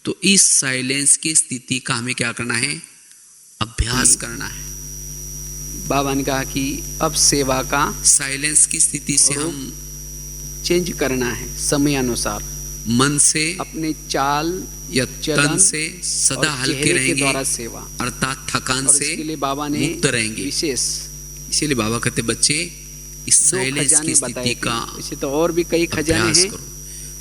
तो इस साइलेंस की स्थिति का हमें क्या करना है? अभ्यास करना है। बाबा ने कहा कि अब सेवा का साइलेंस की स्थिति से हम चेंज करना है समय अनुसार, मन से अपने चाल या चलन तन से सदा और हल्के चेहरे के रहेंगे, द्वारा सेवा, अर्थात थकान और से इसके लिए बाबा ने मुक्त रहेंगे। विशेष इसीलिए बाबा कहते बच्चे इस दो साइलेंस खजाने की बताए स्थिति थे। का वैसे तो और भी कई खजाने अभ्यास हैं, करो।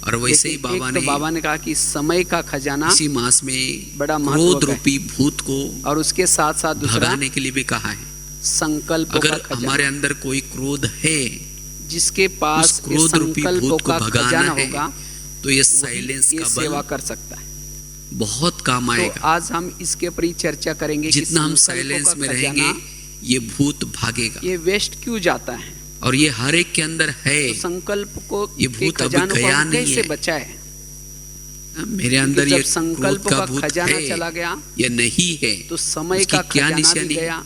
और वैसे ही लेकिन एक तो बाबा ने कहा कि समय का खजाना इसी मास में बड़ा क्रोध महत्व है, रूपी भूत को और उसके साथ साथ दूसरा भगाने के लिए भी कहा है। संकल्पों का अगर खजाना। हमारे अंदर कोई क्रोध है, जिसके पास उस क्रोध रूपी संकल्पों भूत को का भगाना खजाना है, होगा, तो ये साइलेंस ये का सेवा बल कर सकता है। बहुत काम तो आएगा। आज हम इसके ऊपर ही चर्चा करेंगे कि जितना हम संकल्पों साइलेंस का में खजाना, रहेंगे ये भूत भागेगा। ये वेस्ट क्यों जाता है, और ये हर एक के अंदर है। तो संकल्प को ये के भूत अभी खजानों को गया हम नहीं कैसे है। बचाए? मेरे अंदर जब ये संकल्प क्रोध का का भूत खजाना है चला गया, या नहीं है, तो समय उसकी का क्या खजाना भी निशानी? गया,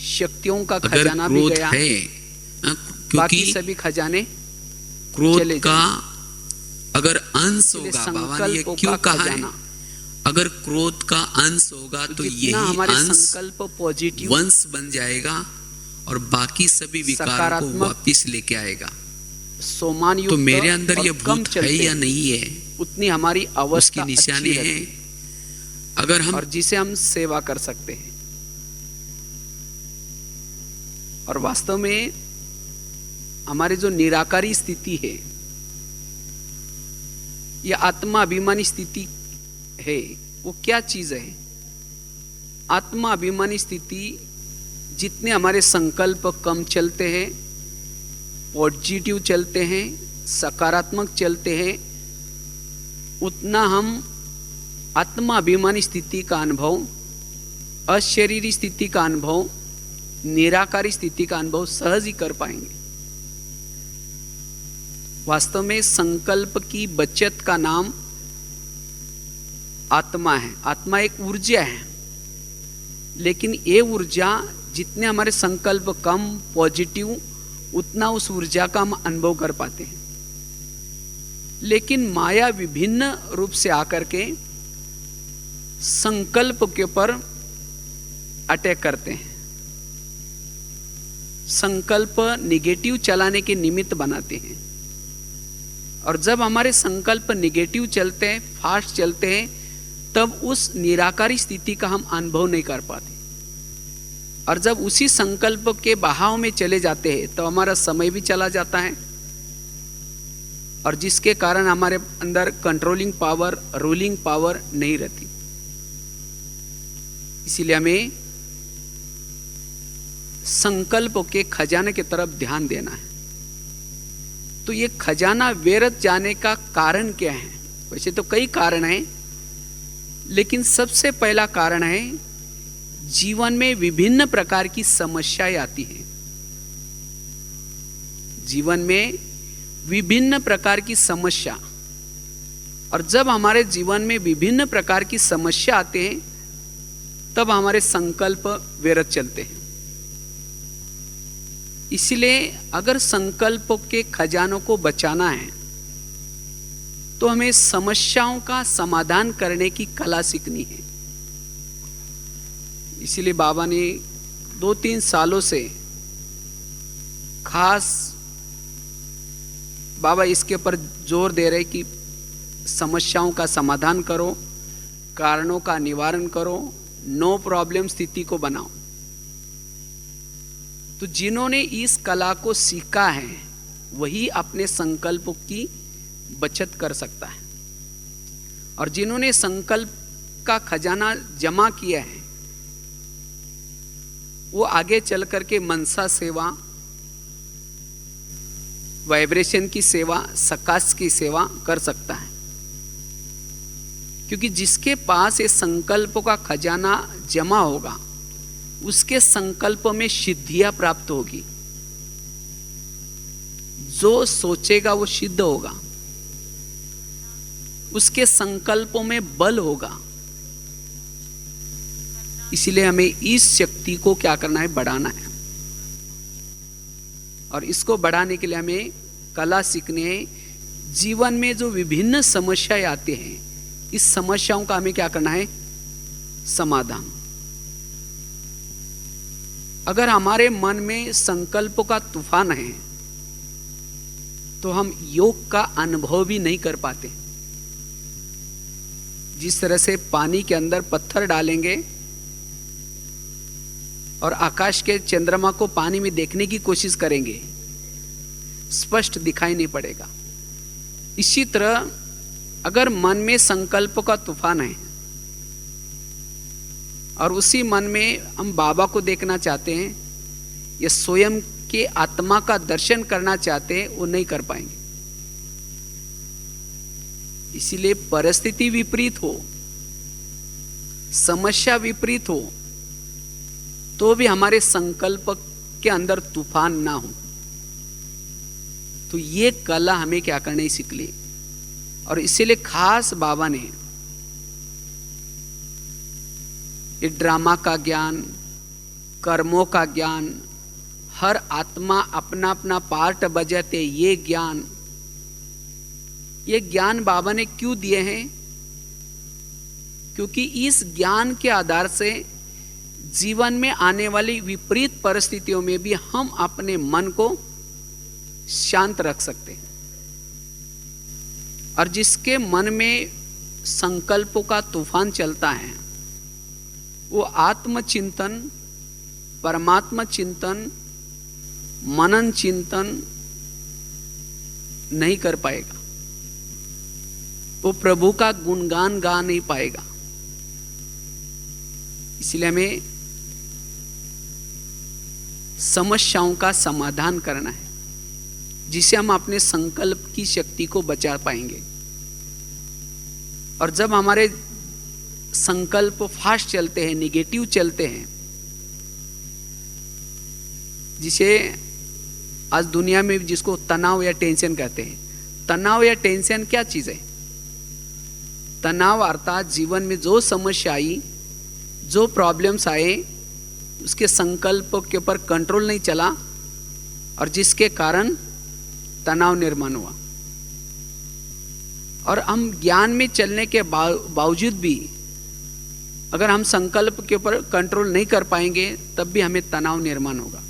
शक्तियों का अगर खजाना भी क्रोध गया, है, बाकी क्योंकि सभी खजाने क्रोध चले का अगर अंश इसलिए होगा, बाबा ने ये संकल्पों क्यों का कहा है? खजाना, अगर क्रोध का अंश होगा तो यही जितना हमारे अंश संकल्प पॉजिटिव वंश बन जाएगा और बाकी सभी विकारों को सकारात्मक वापिस लेके आएगा। सोमान युक्त तो मेरे अंदर और ये कम भूत है चलते या हैं, नहीं है, उतनी हमारी उसकी अवस्था निशानी अच्छी है। रहती है, अगर हम और जिसे हम सेवा कर सकते हैं। और वास्तव में हमारी जो निराकारी स्थिति है, यह आत्मा अभिमानी स्थिति है, वो क्या चीज है? आत्मा अभिमानी स्थिति, जितने हमारे संकल्प कम चलते हैं, पॉजिटिव चलते हैं, सकारात्मक चलते हैं, उतना हम आत्मा अभिमानी स्थिति का अनुभव, अशरीरी स्थिति का अनुभव, निराकारी स्थिति का अनुभव सहज ही कर पाएंगे। वास्तव में संकल्प की बचत का नाम आत्मा है। आत्मा एक ऊर्जा है, लेकिन ये ऊर्जा जितने हमारे संकल्प कम पॉजिटिव, उतना उस ऊर्जा का हम अनुभव कर पाते हैं। लेकिन माया विभिन्न रूप से आकर के संकल्प के ऊपर अटैक करते हैं, संकल्प निगेटिव चलाने के निमित्त बनाते हैं। और जब हमारे संकल्प निगेटिव चलते हैं, फास्ट चलते हैं, तब उस निराकारी स्थिति का हम अनुभव नहीं कर पाते। और जब उसी संकल्प के बहाव में चले जाते हैं, तो हमारा समय भी चला जाता है, और जिसके कारण हमारे अंदर कंट्रोलिंग पावर, रूलिंग पावर नहीं रहती। इसीलिए हमें संकल्पों के खजाने की तरफ ध्यान देना है। तो ये खजाना व्यर्थ जाने का कारण क्या है? वैसे तो कई कारण हैं, लेकिन सबसे पहला कारण है जीवन में विभिन्न प्रकार की समस्याएं आती हैं। जीवन में विभिन्न प्रकार की समस्या, और जब हमारे जीवन में विभिन्न प्रकार की समस्या आते हैं, तब हमारे संकल्प व्यर्थ चलते हैं। इसलिए अगर संकल्पों के खजानों को बचाना है, तो हमें समस्याओं का समाधान करने की कला सीखनी है। इसलिए बाबा ने 2-3 सालों से खास बाबा इसके ऊपर जोर दे रहे कि समस्याओं का समाधान करो, कारणों का निवारण करो, नो प्रॉब्लम स्थिति को बनाओ। तो जिन्होंने इस कला को सीखा है, वही अपने संकल्प की बचत कर सकता है। और जिन्होंने संकल्प का खजाना जमा किया है, वो आगे चल करके मनसा सेवा, वाइब्रेशन की सेवा, सकाश की सेवा कर सकता है। क्योंकि जिसके पास ये संकल्पों का खजाना जमा होगा, उसके संकल्प में सिद्धियां प्राप्त होगी। जो सोचेगा वो सिद्ध होगा, उसके संकल्पों में बल होगा। इसलिए हमें इस शक्ति को क्या करना है? बढ़ाना है। और इसको बढ़ाने के लिए हमें कला सीखनी है। जीवन में जो विभिन्न समस्याएं आते हैं, इस समस्याओं का हमें क्या करना है? समाधान। अगर हमारे मन में संकल्पों का तूफान है तो हम योग का अनुभव भी नहीं कर पाते। जिस तरह से पानी के अंदर पत्थर डालेंगे और आकाश के चंद्रमा को पानी में देखने की कोशिश करेंगे, स्पष्ट दिखाई नहीं पड़ेगा। इसी तरह अगर मन में संकल्प का तूफान है और उसी मन में हम बाबा को देखना चाहते हैं या स्वयं के आत्मा का दर्शन करना चाहते हैं, वो नहीं कर पाएंगे। इसीलिए परिस्थिति विपरीत हो, समस्या विपरीत हो, तो भी हमारे संकल्प के अंदर तूफान ना हो। तो ये कला हमें क्या करने सीख ली। और इसीलिए खास बाबा ने ये ड्रामा का ज्ञान, कर्मों का ज्ञान, हर आत्मा अपना अपना पार्ट बजाते, ये ज्ञान बाबा ने क्यों दिए हैं? क्योंकि इस ज्ञान के आधार से जीवन में आने वाली विपरीत परिस्थितियों में भी हम अपने मन को शांत रख सकते हैं। और जिसके मन में संकल्पों का तूफान चलता है, वो आत्मचिंतन, परमात्मा चिंतन, मनन चिंतन नहीं कर पाएगा। वो प्रभु का गुणगान गा नहीं पाएगा। इसलिए हमें समस्याओं का समाधान करना है, जिससे हम अपने संकल्प की शक्ति को बचा पाएंगे। और जब हमारे संकल्प फास्ट चलते हैं, निगेटिव चलते हैं, जिसे आज दुनिया में जिसको तनाव या टेंशन कहते हैं। तनाव या टेंशन क्या चीज है? तनाव अर्थात जीवन में जो समस्या आई, जो प्रॉब्लम्स आए, उसके संकल्प के ऊपर कंट्रोल नहीं चला और जिसके कारण तनाव निर्माण हुआ। और हम ज्ञान में चलने के बावजूद भी अगर हम संकल्प के ऊपर कंट्रोल नहीं कर पाएंगे, तब भी हमें तनाव निर्माण होगा।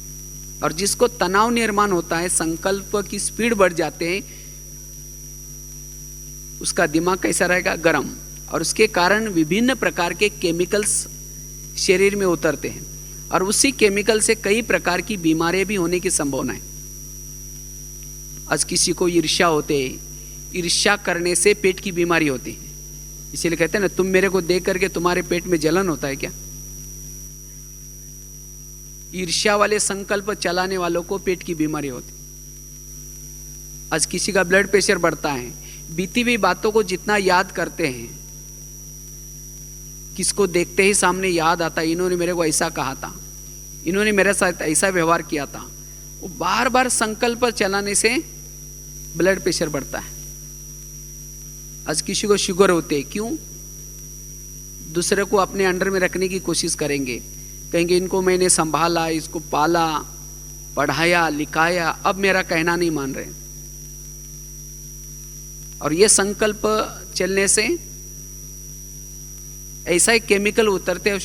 और जिसको तनाव निर्माण होता है, संकल्प की स्पीड बढ़ जाते हैं, उसका दिमाग कैसा रहेगा? गर्म। और उसके कारण विभिन्न प्रकार के केमिकल्स शरीर में उतरते हैं और उसी केमिकल से कई प्रकार की बीमारियां भी होने की संभावना है। आज किसी को ईर्ष्या होते, ईर्ष्या करने से पेट की बीमारी होती है। इसीलिए कहते हैं ना, तुम मेरे को देख करके तुम्हारे पेट में जलन होता है क्या? ईर्ष्या वाले संकल्प चलाने वालों को पेट की बीमारी होती। आज किसी का ब्लड प्रेशर बढ़ता है, बीती हुई बातों को जितना याद करते हैं, किसको देखते ही सामने याद आता, इन्होंने मेरे को ऐसा कहा था, इन्होंने मेरे साथ ऐसा व्यवहार किया था। वो बार बार संकल्प चलाने से ब्लड प्रेशर बढ़ता है। आज किसी को शुगर होते, क्यों? दूसरे को अपने अंडर में रखने की कोशिश करेंगे, कहेंगे इनको मैंने संभाला, इसको पाला, पढ़ाया, लिखाया, अब मेरा कहना नहीं मान रहे। और ये संकल्प चलने से ऐसा ही केमिकल उतरते और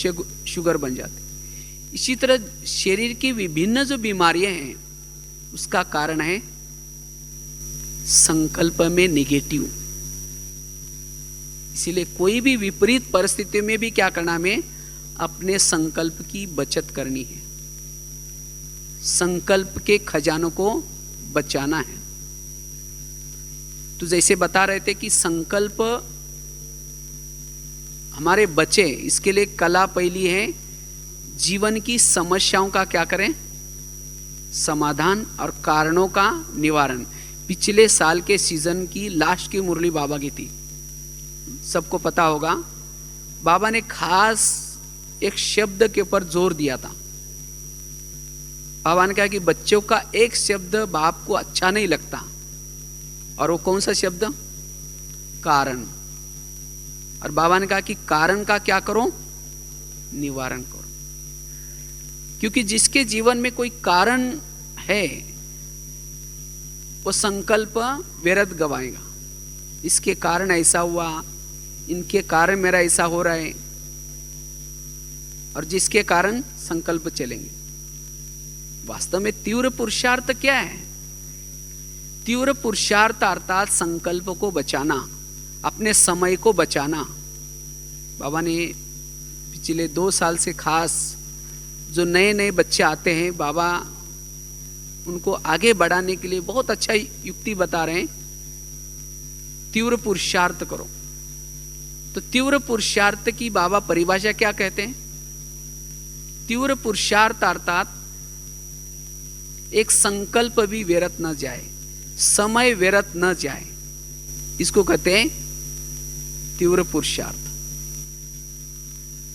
शुगर बन जाते। इसी तरह शरीर की विभिन्न जो बीमारियां हैं, उसका कारण है संकल्प में निगेटिव। इसीलिए कोई भी विपरीत परिस्थिति में भी क्या करना, हमें अपने संकल्प की बचत करनी है, संकल्प के खजानों को बचाना है। तो जैसे बता रहे थे कि संकल्प हमारे बचे, इसके लिए कला पहली है जीवन की समस्याओं का क्या करें? समाधान और कारणों का निवारण। पिछले साल के सीजन की लास्ट की मुरली बाबा की थी, सबको पता होगा। बाबा ने खास एक शब्द के ऊपर जोर दिया था। बाबा ने कहा कि बच्चों का एक शब्द बाप को अच्छा नहीं लगता, और वो कौन सा शब्द? कारण। और बाबा ने कहा कि कारण का क्या करो? निवारण करो। क्योंकि जिसके जीवन में कोई कारण है, वो संकल्प व्यर्थ गवाएगा। इसके कारण ऐसा हुआ, इनके कारण मेरा ऐसा हो रहा है, और जिसके कारण संकल्प चलेंगे। वास्तव में तीव्र पुरुषार्थ क्या है? तीव्र पुरुषार्थ अर्थात संकल्प को बचाना, अपने समय को बचाना। बाबा ने पिछले 2 साल से खास जो नए नए बच्चे आते हैं, बाबा उनको आगे बढ़ाने के लिए बहुत अच्छा युक्ति बता रहे हैं, तीव्र पुरुषार्थ करो। तो तीव्र पुरुषार्थ की बाबा परिभाषा क्या कहते हैं? तीव्र पुरुषार्थ अर्थात एक संकल्प भी व्यर्थ न जाए, समय व्यर्थ न जाए, इसको कहते हैं तीव्र पुरुषार्थ।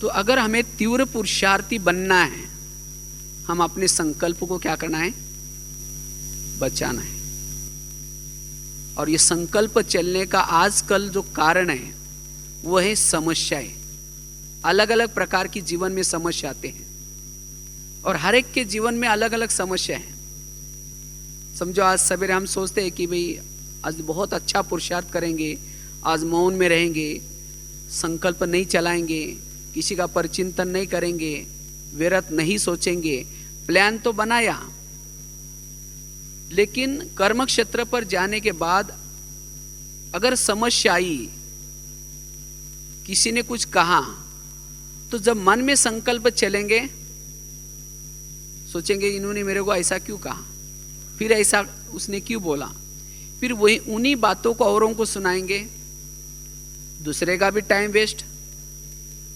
तो अगर हमें तीव्र पुरुषार्थी बनना है, हम अपने संकल्प को क्या करना है? बचाना है। और ये संकल्प चलने का आजकल जो कारण है वो है समस्याएं। अलग अलग प्रकार की जीवन में समस्या आते हैं, और हर एक के जीवन में अलग अलग समस्या है। समझो आज सवेरे हम सोचते हैं कि भाई आज बहुत अच्छा पुरुषार्थ करेंगे, आज मौन में रहेंगे, संकल्प नहीं चलाएंगे, किसी का परचिंतन नहीं करेंगे, व्यर्थ नहीं सोचेंगे। प्लान तो बनाया, लेकिन कर्म क्षेत्र पर जाने के बाद अगर समस्या आई, किसी ने कुछ कहा, तो जब मन में संकल्प चलेंगे, सोचेंगे इन्होंने मेरे को ऐसा क्यों कहा, फिर ऐसा उसने क्यों बोला, फिर वही उन्हीं बातों को औरों को सुनाएंगे। दूसरे का भी टाइम वेस्ट,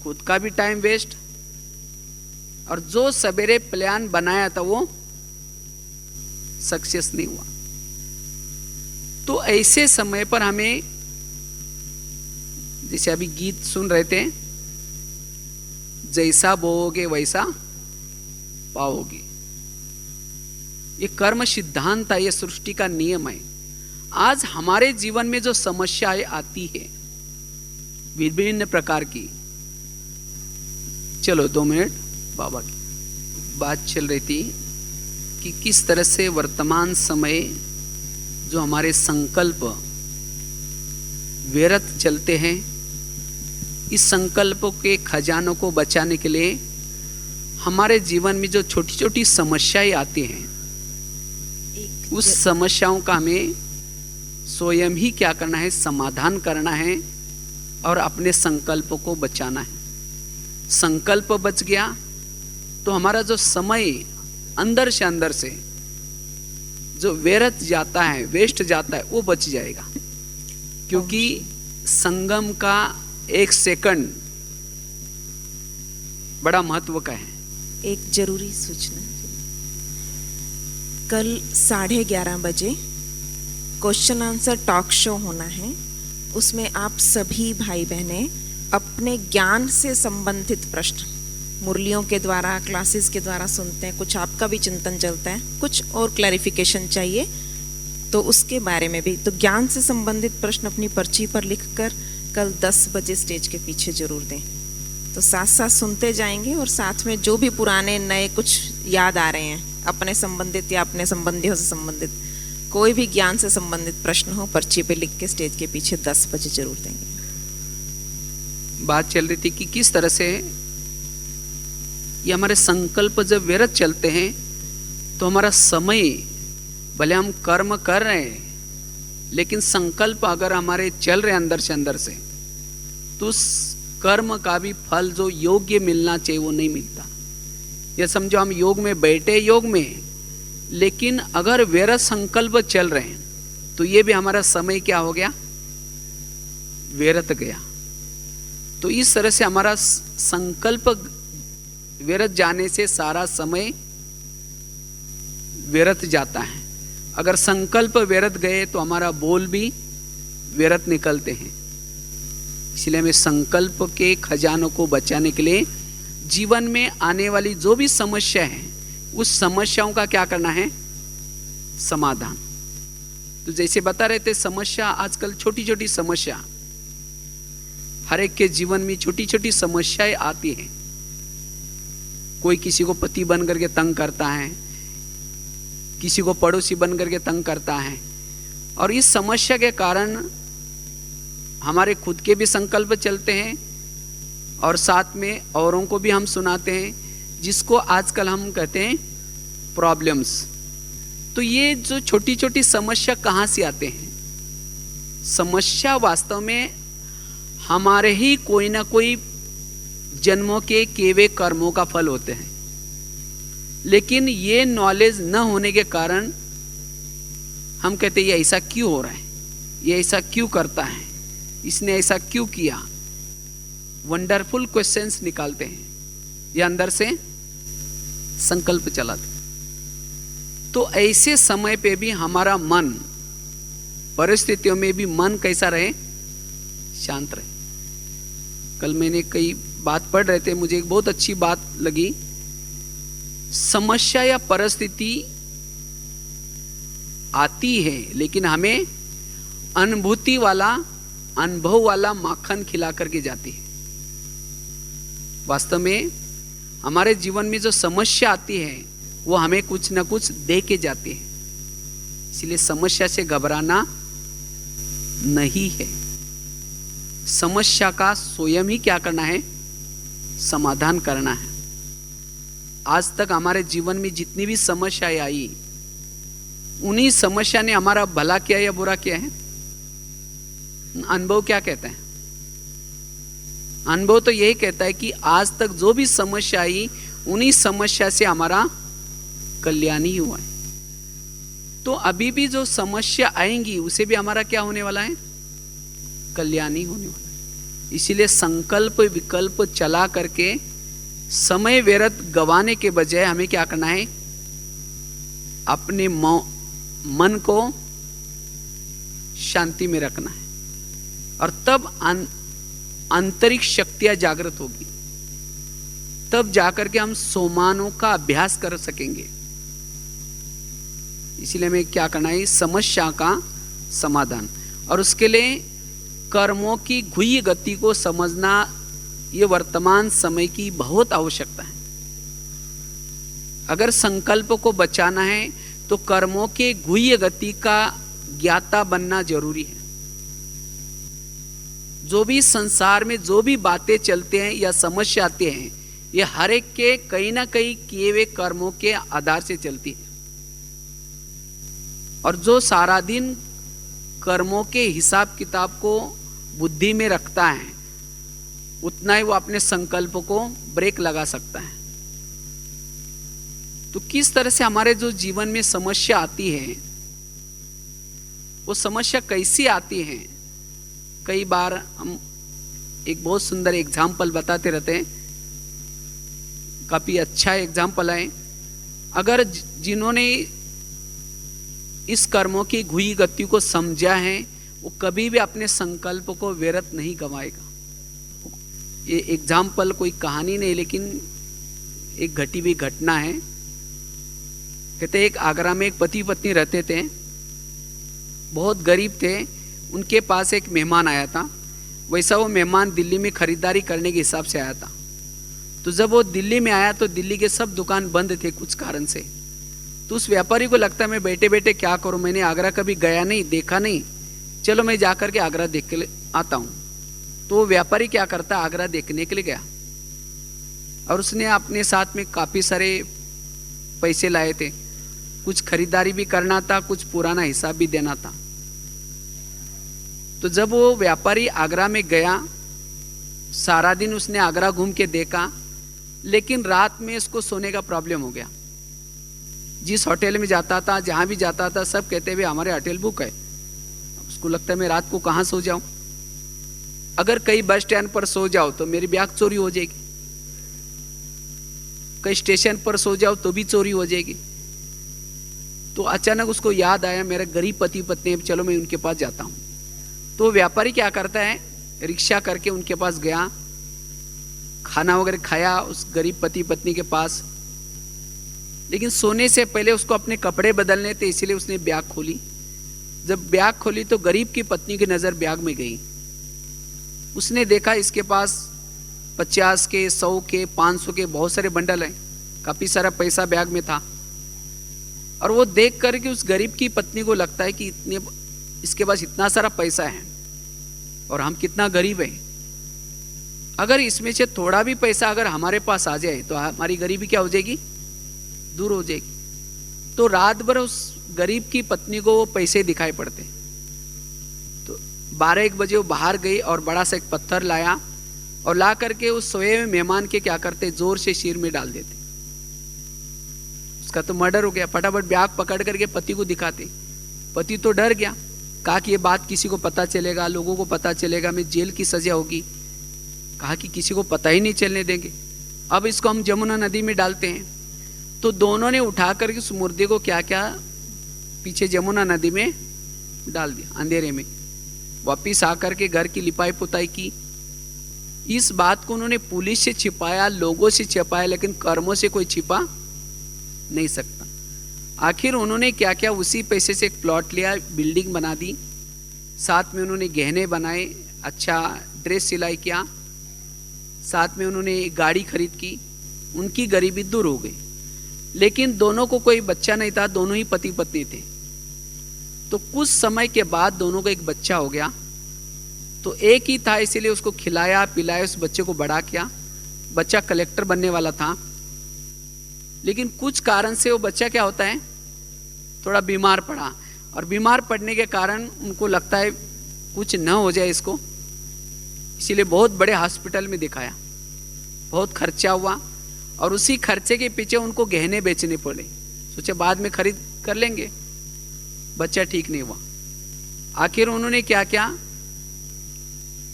खुद का भी टाइम वेस्ट, और जो सवेरे प्लान बनाया था वो सक्सेस नहीं हुआ। तो ऐसे समय पर हमें, जैसे अभी गीत सुन रहे थे, जैसा बोओगे वैसा पाओगे, ये कर्म सिद्धांत है, ये सृष्टि का नियम है। आज हमारे जीवन में जो समस्याएं आती है विभिन्न प्रकार की, चलो 2 मिनट, बाबा की बात चल रही थी कि किस तरह से वर्तमान समय जो हमारे संकल्प व्यर्थ चलते हैं, इस संकल्पों के खजानों को बचाने के लिए हमारे जीवन में जो छोटी छोटी समस्याएं आती हैं, उस समस्याओं का हमें स्वयं ही क्या करना है? समाधान करना है और अपने संकल्प को बचाना है। संकल्प बच गया तो हमारा जो समय अंदर से जो व्यर्थ जाता है, वेस्ट जाता है, वो बच जाएगा। क्योंकि संगम का 1 सेकंड बड़ा महत्व का है। एक जरूरी सूचना, कल 11:30 बजे क्वेश्चन आंसर टॉक शो होना है। उसमें आप सभी भाई बहनें अपने ज्ञान से संबंधित प्रश्न मुरलियों के द्वारा, क्लासेस के द्वारा सुनते हैं, कुछ आपका भी चिंतन चलता है, कुछ और क्लैरिफिकेशन चाहिए, तो उसके बारे में भी, तो ज्ञान से संबंधित प्रश्न अपनी पर्ची पर लिखकर कल 10 बजे स्टेज के पीछे जरूर दें। तो साथ साथ सुनते जाएंगे, और साथ में जो भी पुराने नए कुछ याद आ रहे हैं, अपने संबंधित या अपने संबंधियों से संबंधित कोई भी ज्ञान से संबंधित प्रश्न हो, पर्ची पे लिख के स्टेज के पीछे 10 बजे जरूर देंगे। बात चल रही थी कि किस तरह से ये हमारे संकल्प जब व्यर्थ चलते हैं तो हमारा समय, भले हम कर्म कर रहे हैं, लेकिन संकल्प अगर हमारे चल रहे अंदर से, तो उस कर्म का भी फल जो योग्य मिलना चाहिए वो नहीं मिलता। ये समझो हम योग में बैठे, योग में, लेकिन अगर व्यर्थ संकल्प चल रहे हैं तो ये भी हमारा समय क्या हो गया? व्यर्थ गया। तो इस तरह से हमारा संकल्प व्यर्थ जाने से सारा समय व्यर्थ जाता है। अगर संकल्प व्यर्थ गए तो हमारा बोल भी व्यर्थ निकलते हैं। इसलिए हमें संकल्प के खजानों को बचाने के लिए जीवन में आने वाली जो भी समस्या है, उस समस्याओं का क्या करना है? समाधान। तो जैसे बता रहे थे, समस्या आजकल छोटी छोटी समस्या, हर एक के जीवन में छोटी छोटी समस्याएं आती हैं। कोई किसी को पति बन करके तंग करता है, किसी को पड़ोसी बन करके तंग करता है, और इस समस्या के कारण हमारे खुद के भी संकल्प चलते हैं और साथ में औरों को भी हम सुनाते हैं, जिसको आजकल हम कहते हैं प्रॉब्लम्स। तो ये जो छोटी छोटी समस्या कहाँ से आते हैं? समस्या वास्तव में हमारे ही कोई ना कोई जन्मों के किए हुए कर्मों का फल होते हैं। लेकिन ये नॉलेज न होने के कारण हम कहते हैं ये ऐसा क्यों हो रहा है, ये ऐसा क्यों करता है, इसने ऐसा क्यों किया। वंडरफुल क्वेश्चंस निकालते हैं, ये अंदर से संकल्प चलाते। तो ऐसे समय पे भी हमारा मन, परिस्थितियों में भी मन कैसा रहे? शांत रहे। कल मैंने कई बात पढ़ रहे थे, मुझे एक बहुत अच्छी बात लगी। समस्या या परिस्थिति आती है, लेकिन हमें अनुभूति वाला, अनुभव वाला माखन खिला करके जाती है। वास्तव में हमारे जीवन में जो समस्या आती है वो हमें कुछ न कुछ दे के जाती है। इसलिए समस्या से घबराना नहीं है। समस्या का स्वयं ही क्या करना है? समाधान करना है। आज तक हमारे जीवन में जितनी भी समस्याएं आई, उन्हीं समस्या ने हमारा भला किया या बुरा किया है? अनुभव क्या कहता है? अनुभव तो यही कहता है कि आज तक जो भी समस्या आई, उन्हीं समस्या से हमारा कल्याण ही हुआ है। तो अभी भी जो समस्या आएंगी उसे भी हमारा क्या होने वाला है? कल्याण ही होने वाला है। इसीलिए संकल्प विकल्प चला करके समय व्यर्थ गवाने के बजाय हमें क्या करना है? अपने मन को शांति में रखना है, और तब आंतरिक शक्तियां जागृत होगी। तब जाकर के हम सोमानों का अभ्यास कर सकेंगे। इसलिए हमें क्या करना है? समस्या का समाधान, और उसके लिए कर्मों की गुह्य गति को समझना ये वर्तमान समय की बहुत आवश्यकता है। अगर संकल्प को बचाना है तो कर्मों के गुह्य गति का ज्ञाता बनना जरूरी है। जो भी संसार में जो भी बातें चलते हैं या समस्या आते हैं, ये हर एक के कहीं ना कहीं किए हुए कर्मों के आधार से चलती है। और जो सारा दिन कर्मों के हिसाब किताब को बुद्धि में रखता है, उतना ही वो अपने संकल्प को ब्रेक लगा सकता है। तो किस तरह से हमारे जो जीवन में समस्या आती है, वो समस्या कैसी आती है? कई बार हम एक बहुत सुंदर एग्जाम्पल बताते रहते हैं, काफी अच्छा एग्जाम्पल है। अगर जिन्होंने इस कर्मों की गुह्य गति को समझा है, वो कभी भी अपने संकल्प को व्यर्थ नहीं गंवाएगा। ये एग्जाम्पल कोई कहानी नहीं, लेकिन एक घटी हुई घटना है। कहते एक आगरा में एक पति पत्नी रहते थे, बहुत गरीब थे। उनके पास एक मेहमान आया था। वैसा वो मेहमान दिल्ली में खरीदारी करने के हिसाब से आया था। तो जब वो दिल्ली में आया तो दिल्ली के सब दुकान बंद थे कुछ कारण से। तो उस व्यापारी को लगता है मैं बैठे बैठे क्या करूं, मैंने आगरा कभी गया नहीं, देखा नहीं, चलो मैं जाकर के आगरा देख के आता हूं। तो वो व्यापारी क्या करता, आगरा देखने के लिए गया, और उसने अपने साथ में काफी सारे पैसे लाए थे। कुछ खरीदारी भी करना था, कुछ पुराना हिसाब भी देना था। तो जब वो व्यापारी आगरा में गया, सारा दिन उसने आगरा घूम के देखा, लेकिन रात में इसको सोने का प्रॉब्लम हो गया। जिस होटल में जाता था, जहां भी जाता था, सब कहते हुए हमारे होटल बुक है। उसको लगता है मैं रात को कहां सो जाऊं, अगर कहीं बस स्टैंड पर सो जाओ तो मेरी बैग चोरी हो जाएगी, कहीं स्टेशन पर सो जाओ तो भी चोरी हो जाएगी। तो अचानक उसको याद आया मेरा गरीब पति पत्नी, चलो मैं उनके पास जाता हूं। तो व्यापारी क्या करता है, रिक्शा करके उनके पास गया, खाना वगैरह खाया उस गरीब पति पत्नी के पास। लेकिन सोने से पहले उसको अपने कपड़े बदलने थे, इसलिए उसने बैग खोली। जब बैग खोली तो गरीब की पत्नी की नजर बैग में गई। उसने देखा इसके पास 50 के, 100 के, 500 के बहुत सारे बंडल हैं, काफी सारा पैसा बैग में था। और वो देख करके उस गरीब की पत्नी को लगता है कि इसके पास इतना सारा पैसा है और हम कितना गरीब हैं। अगर इसमें से थोड़ा भी पैसा अगर हमारे पास आ जाए तो हमारी गरीबी क्या हो जाएगी, दूर हो जाएगी। तो रात भर उस गरीब की पत्नी को वो पैसे दिखाई पड़ते। तो 12-1 बजे वो बाहर गई और बड़ा सा एक पत्थर लाया और ला करके उस सोए हुए मेहमान के क्या करते, जोर से सिर में डाल देते। उसका तो मर्डर हो गया। फटाफट बैग पकड़ करके पति को दिखाते। पति तो डर गया, कहा कि ये बात किसी को पता चलेगा, लोगों को पता चलेगा, मैं जेल की सजा होगी। कहा कि किसी को पता ही नहीं चलने देंगे, अब इसको हम जमुना नदी में डालते हैं। तो दोनों ने उठा करके उस मुर्दे को क्या क्या पीछे जमुना नदी में डाल दिया अंधेरे में। वापिस आकर के घर की लिपाई पुताई की। इस बात को उन्होंने पुलिस से छिपाया, लोगों से छिपाया, लेकिन कर्मों से कोई छिपा नहीं सकता। आखिर उन्होंने क्या क्या, उसी पैसे से एक प्लॉट लिया, बिल्डिंग बना दी, साथ में उन्होंने गहने बनाए, अच्छा ड्रेस सिलाई किया, साथ में उन्होंने गाड़ी खरीद की। उनकी गरीबी दूर हो गई। लेकिन दोनों को कोई बच्चा नहीं था, दोनों ही पति पत्नी थे। तो कुछ समय के बाद दोनों को एक बच्चा हो गया। तो एक ही था, इसीलिए उसको खिलाया पिलाया, उस बच्चे को बड़ा किया। बच्चा कलेक्टर बनने वाला था, लेकिन कुछ कारण से वो बच्चा क्या होता है, थोड़ा बीमार पड़ा। और बीमार पड़ने के कारण उनको लगता है कुछ न हो जाए इसको, इसीलिए बहुत बड़े हॉस्पिटल में दिखाया। बहुत खर्चा हुआ और उसी खर्चे के पीछे उनको गहने बेचने पड़े। सोचा बाद में खरीद कर लेंगे, बच्चा ठीक नहीं हुआ। आखिर उन्होंने क्या क्या,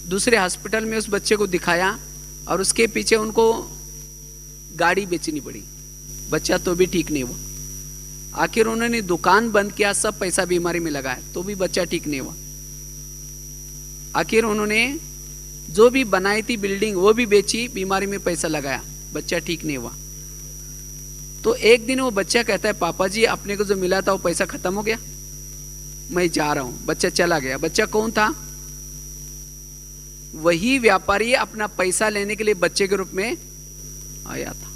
दूसरे हॉस्पिटल में उस बच्चे को दिखाया और उसके पीछे उनको गाड़ी बेचनी पड़ी। बच्चा तो भी ठीक नहीं हुआ। आखिर उन्होंने दुकान बंद किया, सब पैसा बीमारी में लगाया, तो भी बच्चा ठीक नहीं हुआ। आखिर उन्होंने जो भी बनाई थी बिल्डिंग वो भी बेची, बीमारी में पैसा लगाया, बच्चा ठीक नहीं हुआ। तो एक दिन वो बच्चा कहता है, पापा जी अपने को जो मिला था वो पैसा खत्म हो गया, मैं जा रहा हूं। बच्चा चला गया। बच्चा कौन था? वही व्यापारी अपना पैसा लेने के लिए बच्चे के रूप में आया था।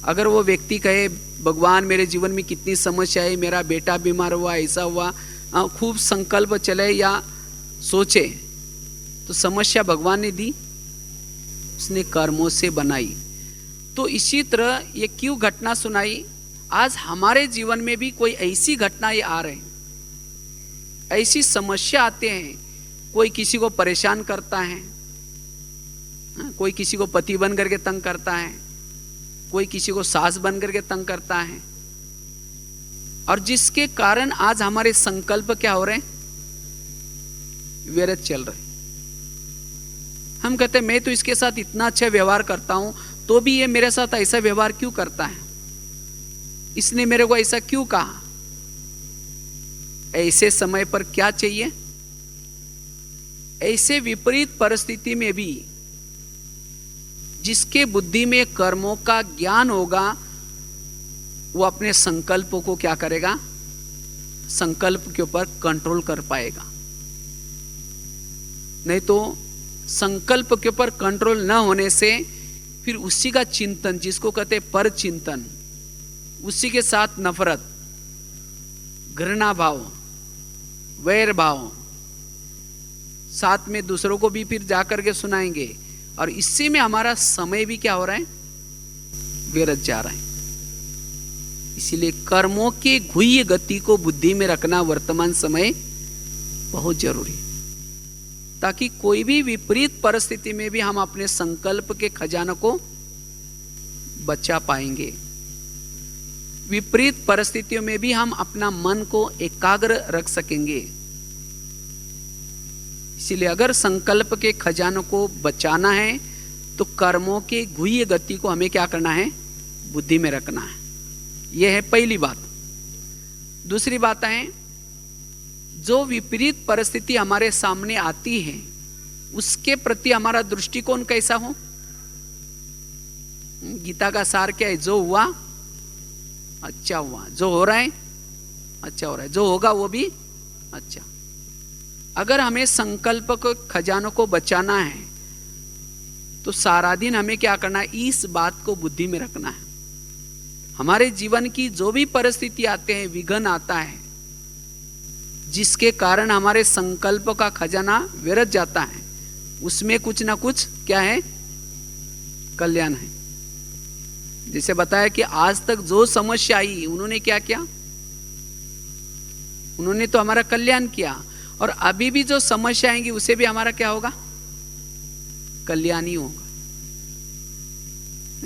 अगर वो व्यक्ति कहे, भगवान मेरे जीवन में कितनी समस्या है, मेरा बेटा बीमार हुआ, ऐसा हुआ, खूब संकल्प चले या सोचे, तो समस्या भगवान ने दी, उसने कर्मों से बनाई। तो इसी तरह ये क्यों घटना सुनाई, आज हमारे जीवन में भी कोई ऐसी घटना ये आ रहे हैं, ऐसी समस्या आते हैं। कोई किसी को परेशान करता है, कोई किसी को पति बन करके तंग करता है, कोई किसी को सास बन करके तंग करता है, और जिसके कारण आज हमारे संकल्प क्या हो रहे हैं, व्यर्थ चल रहे। हम कहते हैं मैं तो इसके साथ इतना अच्छा व्यवहार करता हूं, तो भी ये मेरे साथ ऐसा व्यवहार क्यों करता है, इसने मेरे को ऐसा क्यों कहा। ऐसे समय पर क्या चाहिए, ऐसे विपरीत परिस्थिति में भी जिसके बुद्धि में कर्मों का ज्ञान होगा, वो अपने संकल्पों को क्या करेगा, संकल्प के ऊपर कंट्रोल कर पाएगा। नहीं तो संकल्प के ऊपर कंट्रोल न होने से फिर उसी का चिंतन, जिसको कहते हैं पर चिंतन, उसी के साथ नफरत, घृणा भाव, वैर भाव, साथ में दूसरों को भी फिर जाकर के सुनाएंगे, और इससे में हमारा समय भी क्या हो रहा है, व्यर्थ जा रहा है। इसीलिए कर्मों की गुह्य गति को बुद्धि में रखना वर्तमान समय बहुत जरूरी है, ताकि कोई भी विपरीत परिस्थिति में भी हम अपने संकल्प के खजाने को बचा पाएंगे। विपरीत परिस्थितियों में भी हम अपना मन को एकाग्र रख सकेंगे। इसीलिए अगर संकल्प के खजानों को बचाना है तो कर्मों के गुह्य गति को हमें क्या करना है, बुद्धि में रखना है। यह है पहली बात। दूसरी बात है, जो विपरीत परिस्थिति हमारे सामने आती है उसके प्रति हमारा दृष्टिकोण कैसा हो। गीता का सार क्या है, जो हुआ अच्छा हुआ, जो हो रहा है अच्छा हो रहा है, जो होगा वो भी अच्छा। अगर हमें संकल्प को खजानों को बचाना है तो सारा दिन हमें क्या करना है, इस बात को बुद्धि में रखना है। हमारे जीवन की जो भी परिस्थिति आते हैं, विघ्न आता है, जिसके कारण हमारे संकल्प का खजाना व्यर्थ जाता है, उसमें कुछ ना कुछ क्या है, कल्याण है। जैसे बताया कि आज तक जो समस्या आई उन्होंने क्या किया, उन्होंने तो हमारा कल्याण किया, और अभी भी जो समस्या आएंगी उसे भी हमारा क्या होगा, कल्याण ही होगा।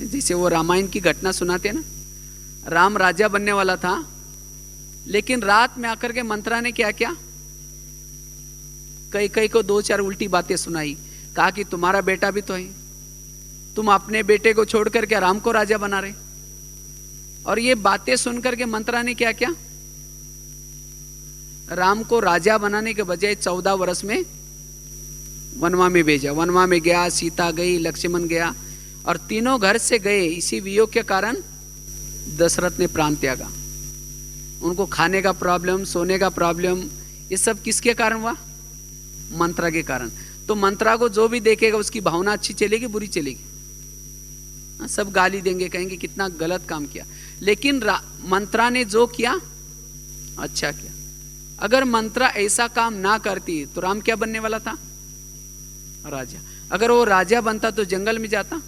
जैसे वो रामायण की घटना सुनाते हैं ना, राम राजा बनने वाला था, लेकिन रात में आकर के मंत्रा ने क्या किया, कई को 2-4 उल्टी बातें सुनाई, कहा कि तुम्हारा बेटा भी तो है, तुम अपने बेटे को छोड़ करके राम को राजा बना रहे। और ये बातें सुनकर के मंत्रा ने क्या किया, राम को राजा बनाने के बजाय 14 वर्ष में वनवा में भेजा। वनवा में गया, सीता गई, लक्ष्मण गया, और तीनों घर से गए। इसी वियोग के कारण दशरथ ने प्राण त्यागा। उनको खाने का प्रॉब्लम, सोने का प्रॉब्लम, ये सब किसके कारण हुआ, मंत्रा के कारण। तो मंत्रा को जो भी देखेगा उसकी भावना अच्छी चलेगी, बुरी चलेगी, सब गाली देंगे, कहेंगे कितना गलत काम किया। लेकिन मंत्रा ने जो किया अच्छा किया। अगर मंत्रा ऐसा काम ना करती तो राम क्या बनने वाला था, राजा। अगर वो राजा बनता तो जंगल में जाता,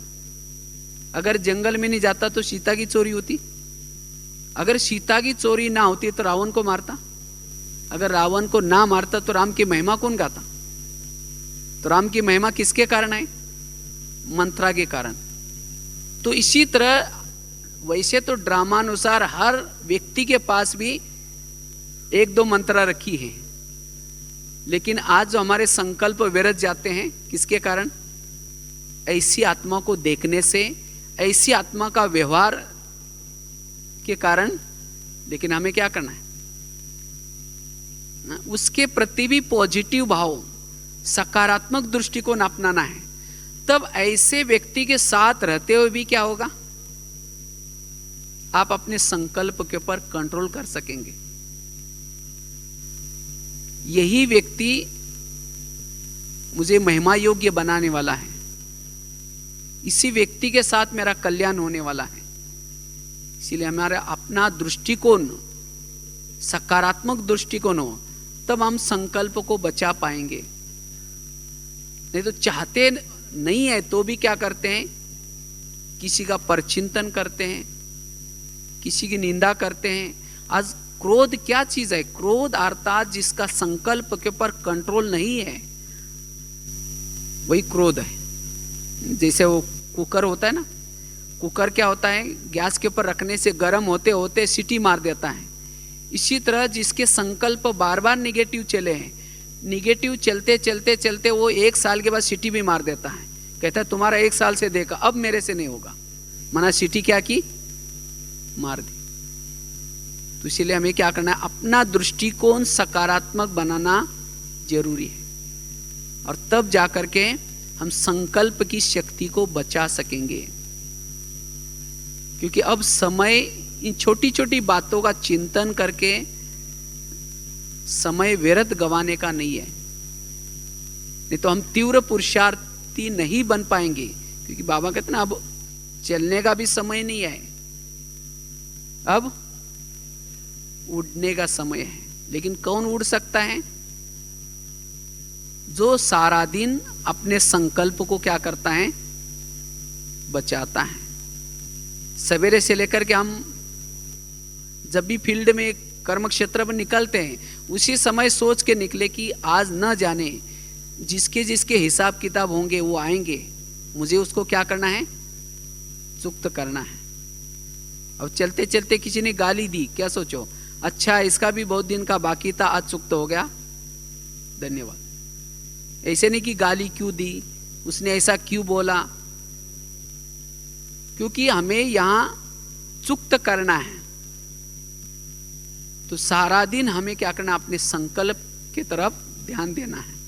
अगर जंगल में नहीं जाता तो सीता की चोरी होती, अगर सीता की चोरी ना होती तो रावण को मारता, अगर रावण को ना मारता तो राम की महिमा कौन गाता। तो राम की महिमा किसके कारण है, मंत्रा के कारण। तो इसी तरह वैसे तो ड्रामानुसार हर व्यक्ति के पास भी 1-2 मंत्रा रखी है, लेकिन आज जो हमारे संकल्प व्यर्थ जाते हैं किसके कारण, ऐसी आत्मा को देखने से, ऐसी आत्मा का व्यवहार के कारण। लेकिन हमें क्या करना है, उसके प्रति भी पॉजिटिव भाव, सकारात्मक दृष्टिकोण अपनाना है। तब ऐसे व्यक्ति के साथ रहते हुए भी क्या होगा, आप अपने संकल्प के ऊपर कंट्रोल कर सकेंगे। यही व्यक्ति मुझे महिमा योग्य बनाने वाला है, इसी व्यक्ति के साथ मेरा कल्याण होने वाला है। इसीलिए हमारा अपना दृष्टिकोण सकारात्मक दृष्टिकोण हो, तब हम संकल्प को बचा पाएंगे। नहीं तो चाहते नहीं है तो भी क्या करते हैं, किसी का परचिंतन करते हैं, किसी की निंदा करते हैं। आज क्रोध क्या चीज है, क्रोध अर्थात जिसका संकल्प के ऊपर कंट्रोल नहीं है वही क्रोध है। जैसे वो कुकर होता है ना, कुकर क्या होता है, गैस के ऊपर रखने से गर्म होते होते सीटी मार देता है। इसी तरह जिसके संकल्प बार बार निगेटिव चले हैं, निगेटिव चलते चलते चलते वो 1 साल के बाद सीटी भी मार देता है, कहता है तुम्हारा 1 साल से देखा, अब मेरे से नहीं होगा। मना सीटी क्या की, मार दी। तो इसीलिए हमें क्या करना है, अपना दृष्टिकोण सकारात्मक बनाना जरूरी है, और तब जाकर के हम संकल्प की शक्ति को बचा सकेंगे। क्योंकि अब समय इन छोटी छोटी बातों का चिंतन करके समय व्यर्थ गंवाने का नहीं है, नहीं तो हम तीव्र पुरुषार्थी नहीं बन पाएंगे। क्योंकि बाबा कहते ना, अब चलने का भी समय नहीं है, अब उड़ने का समय है। लेकिन कौन उड़ सकता है, जो सारा दिन अपने संकल्प को क्या करता है, बचाता है। सवेरे से लेकर के हम जब भी फील्ड में कर्म क्षेत्र में निकलते हैं, उसी समय सोच के निकले कि आज न जाने जिसके जिसके हिसाब किताब होंगे वो आएंगे, मुझे उसको क्या करना है, चुक्त करना है। अब चलते चलते किसी ने गाली दी, क्या सोचो, अच्छा इसका भी बहुत दिन का बाकी था, आज चुक्त हो गया, धन्यवाद। ऐसे नहीं कि गाली क्यों दी, उसने ऐसा क्यों बोला, क्योंकि हमें यहां चुक्त करना है। तो सारा दिन हमें क्या करना, अपने संकल्प की तरफ ध्यान देना है।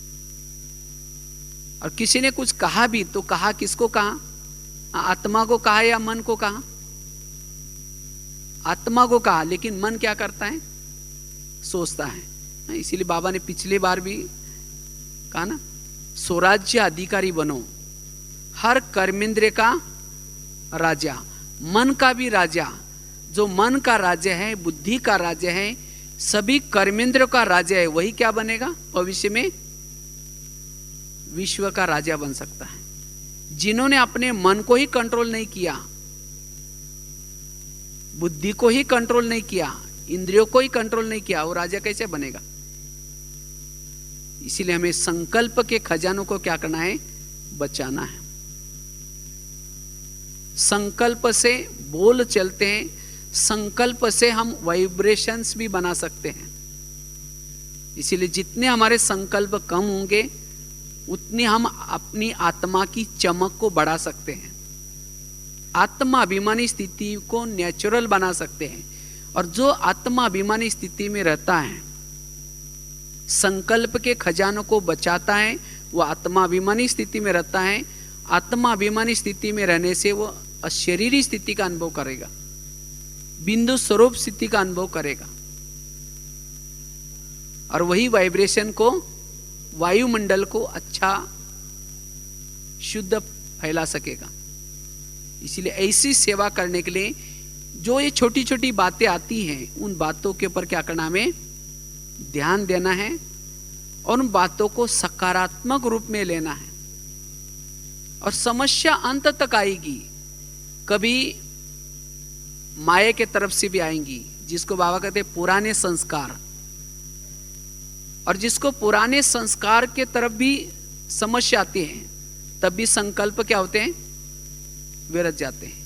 और किसी ने कुछ कहा भी तो कहा किसको कहा, आत्मा को कहा या मन को कहा, आत्मा को कहा, लेकिन मन क्या करता है, सोचता है। इसीलिए बाबा ने पिछली बार भी कहा ना, स्वराज्य अधिकारी बनो, हर कर्मेंद्र का राजा, मन का भी राजा। जो मन का राज्य है, बुद्धि का राज्य है, सभी कर्मेंद्र का राजा है, वही क्या बनेगा भविष्य में? विश्व का राजा बन सकता है। जिन्होंने अपने मन को ही कंट्रोल नहीं किया, बुद्धि को ही कंट्रोल नहीं किया, इंद्रियों को ही कंट्रोल नहीं किया, वो राजा कैसे बनेगा? इसीलिए हमें संकल्प के खजानों को क्या करना है? बचाना है। संकल्प से बोल चलते हैं, संकल्प से हम वाइब्रेशंस भी बना सकते हैं। इसीलिए जितने हमारे संकल्प कम होंगे उतनी हम अपनी आत्मा की चमक को बढ़ा सकते हैं, आत्मा अभिमानी स्थिति को नेचुरल बना सकते हैं। और जो आत्मा अभिमानी स्थिति में रहता है, संकल्प के खजानों को बचाता है, वो आत्मा अभिमानी स्थिति में रहता है। आत्मा अभिमानी स्थिति में रहने से वो अशरीरी स्थिति का अनुभव करेगा, बिंदु स्वरूप स्थिति का अनुभव करेगा, और वही वाइब्रेशन को, वायुमंडल को अच्छा शुद्ध फैला सकेगा। इसलिए ऐसी सेवा करने के लिए जो ये छोटी छोटी बातें आती हैं, उन बातों के ऊपर क्या करना, हमें ध्यान देना है और उन बातों को सकारात्मक रूप में लेना है। और समस्या अंत तक आएगी, कभी माया के तरफ से भी आएंगी, जिसको बाबा कहते हैं पुराने संस्कार, और जिसको पुराने संस्कार के तरफ भी समस्या आती है, तब भी संकल्प क्या होते हैं? विरत जाते हैं।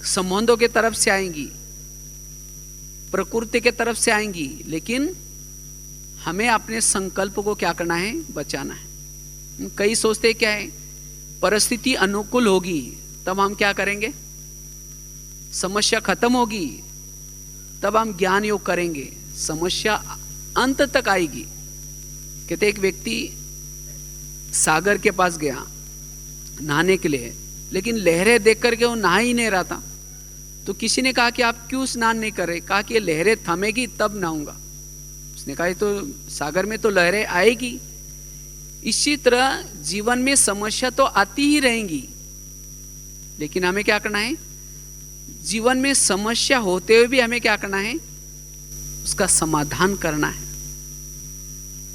संबंधों के तरफ से आएंगी, प्रकृति के तरफ से आएंगी, लेकिन हमें अपने संकल्प को क्या करना है? बचाना है। कई सोचते क्या है, परिस्थिति अनुकूल होगी तब हम क्या करेंगे, समस्या खत्म होगी तब हम ज्ञान योग करेंगे, समस्या अंत तक आएगी। कहते एक व्यक्ति सागर के पास गया नहाने के लिए, लेकिन लहरें देख करके वो नहा ही नहीं रहा था। तो किसी ने कहा कि आप क्यों स्नान नहीं कर रहे? कहा कि ये लहरें थमेगी तब नहाऊंगा। उसने कहा तो सागर में तो लहरें आएगी। इसी तरह जीवन में समस्या तो आती ही रहेंगी, लेकिन हमें क्या करना है? जीवन में समस्या होते हुए भी हमें क्या करना है? उसका समाधान करना है।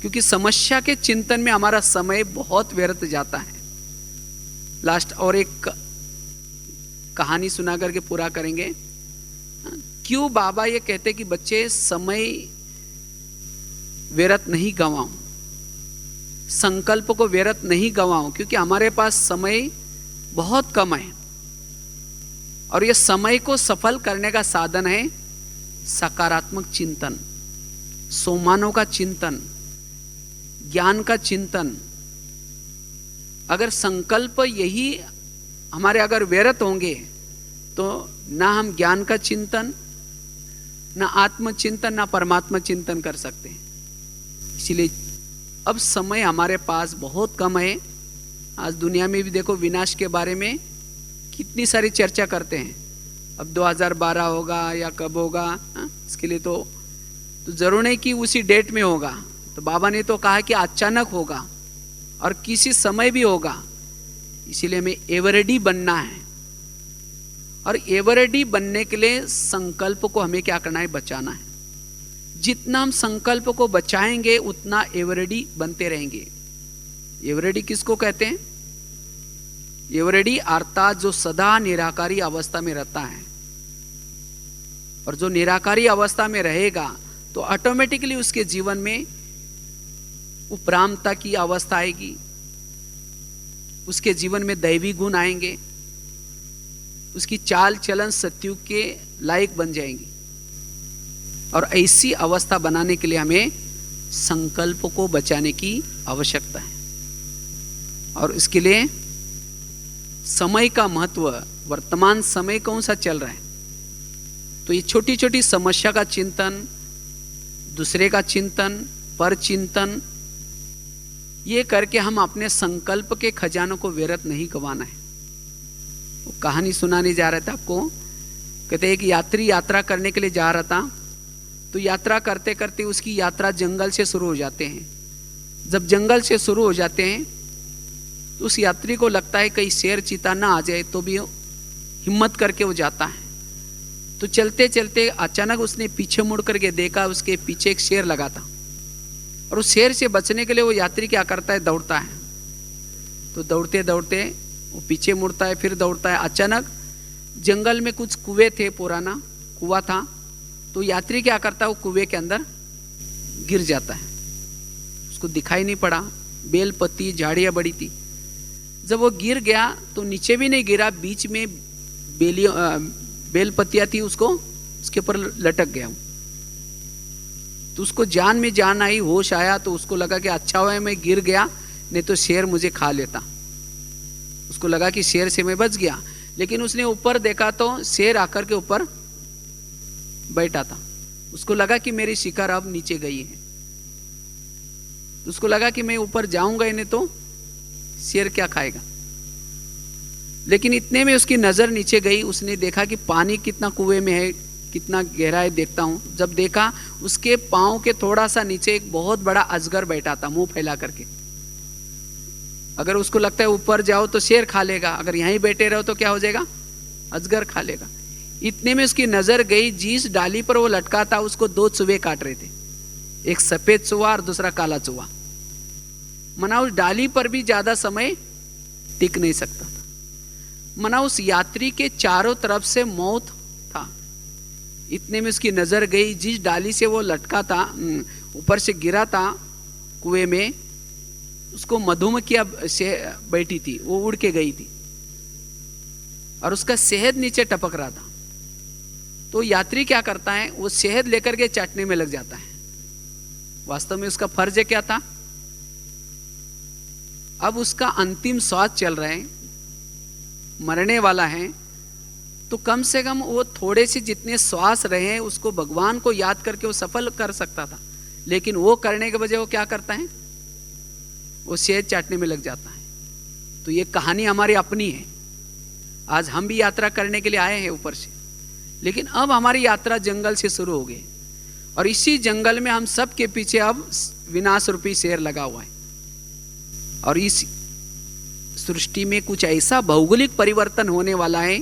क्योंकि समस्या के चिंतन में हमारा समय बहुत व्यर्थ जाता है। लास्ट और एक कहानी सुना करके पूरा करेंगे। क्यों बाबा ये कहते कि बच्चे समय व्यर्थ नहीं गंवाओ, संकल्प को व्यर्थ नहीं गंवाओ? क्योंकि हमारे पास समय बहुत कम है, और ये समय को सफल करने का साधन है सकारात्मक चिंतन, सोमानों का चिंतन, ज्ञान का चिंतन। अगर संकल्प यही हमारे अगर व्यर्थ होंगे तो ना हम ज्ञान का चिंतन, ना आत्मचिंतन, ना परमात्मा चिंतन कर सकते हैं। इसीलिए अब समय हमारे पास बहुत कम है। आज दुनिया में भी देखो विनाश के बारे में कितनी सारी चर्चा करते हैं। अब 2012 होगा या कब होगा, इसके लिए तो जरूर नहीं कि उसी डेट में होगा। तो बाबा ने तो कहा कि अचानक होगा और किसी समय भी होगा। इसीलिए हमें एवरेडी बनना है, और एवरेडी बनने के लिए संकल्प को हमें क्या करना है? बचाना है। जितना हम संकल्प को बचाएंगे उतना एवरेडी बनते रहेंगे। एवरेडी किसको कहते हैं? एवरेडी अर्थात जो सदा निराकारी अवस्था में रहता है, और जो निराकारी अवस्था में रहेगा तो ऑटोमेटिकली उसके जीवन में उपरामता की अवस्था आएगी, उसके जीवन में दैवी गुण आएंगे, उसकी चाल चलन सत्युग के लायक बन जाएंगी। और ऐसी अवस्था बनाने के लिए हमें संकल्प को बचाने की आवश्यकता है। और इसके लिए समय का महत्व, वर्तमान समय कौन सा चल रहा है, तो ये छोटी छोटी समस्या का चिंतन, दूसरे का चिंतन, पर चिंतन, ये करके हम अपने संकल्प के खजानों को व्यर्थ नहीं गंवाना है। वो कहानी सुनाने जा रहे थे आपको। कहते एक यात्री यात्रा करने के लिए जा रहा था, तो यात्रा करते करते उसकी यात्रा जंगल से शुरू हो जाते हैं। जब जंगल से शुरू हो जाते हैं तो उस यात्री को लगता है कहीं शेर चीता ना आ जाए, तो भी हिम्मत करके वो जाता है। तो चलते चलते अचानक उसने पीछे मुड़ करके देखा, उसके पीछे एक शेर लगा था। और उस शेर से बचने के लिए वो यात्री क्या करता है, दौड़ता है। तो दौड़ते दौड़ते वो पीछे मुड़ता है, फिर दौड़ता है। अचानक जंगल में कुछ कुएं थे, पुराना कुआं था। तो यात्री क्या करता है, वो कुएं के अंदर गिर जाता है। उसको दिखाई नहीं पड़ा, बेल पत्ती झाड़ियाँ बड़ी थी। जब वो गिर गया तो नीचे भी नहीं गिरा, बीच में बेल पत्तियाँ थी, उसको उसके ऊपर लटक गया। तो उसको जान में जान आई, होश आया। तो उसको लगा कि अच्छा हुआ मैं गिर गया, नहीं तो शेर मुझे खा लेता। उसको लगा कि शेर से मैं बच गया। लेकिन उसने ऊपर देखा तो शेर आकर के ऊपर बैठा था। उसको लगा कि मेरी शिकार अब नीचे गई है। उसको लगा कि मैं ऊपर जाऊंगा ही नहीं तो शेर क्या खाएगा। लेकिन इतने में उसकी नजर नीचे गई। उसने देखा कि पानी कितना कुएं में है, कितना गहरा है, देखता हूं। जब देखा उसके पांव के थोड़ा सा नीचे एक बहुत बड़ा अजगर बैठा था, मुंह फैला करके। अगर उसको लगता है ऊपर जाओ तो शेर खा लेगा, अगर यहीं बैठे रहो तो क्या हो जाएगा, अजगर खा लेगा। इतने में उसकी नजर गई, जिस डाली पर वो लटका था उसको दो चूहे काट रहे थे, एक सफेद चूहा और दूसरा काला चूहा। मना उस डाली पर भी ज्यादा समय टिक नहीं सकता था। मना उस यात्री के चारों तरफ से मौत था। इतने में उसकी नजर गई, जिस डाली से वो लटका था, ऊपर से गिरा था कुएं में, उसको मधुमक्खियां बैठी थी, वो उड़ के गई थी और उसका शहद नीचे टपक रहा था। तो यात्री क्या करता है, वो शहद लेकर के चाटने में लग जाता है। वास्तव में उसका फर्ज क्या था, अब उसका अंतिम श्वास चल रहा है, मरने वाला है, तो कम से कम वो थोड़े से जितने श्वास रहे उसको भगवान को याद करके वो सफल कर सकता था। लेकिन वो करने के बजाय वो क्या करता है, वो शहद चाटने में लग जाता है। तो ये कहानी हमारी अपनी है। आज हम भी यात्रा करने के लिए आए हैं ऊपर से, लेकिन अब हमारी यात्रा जंगल से शुरू हो गई और इसी जंगल में हम सब के पीछे अब विनाश रूपी शेर लगा हुआ है। और इस सृष्टि में कुछ ऐसा भौगोलिक परिवर्तन होने वाला है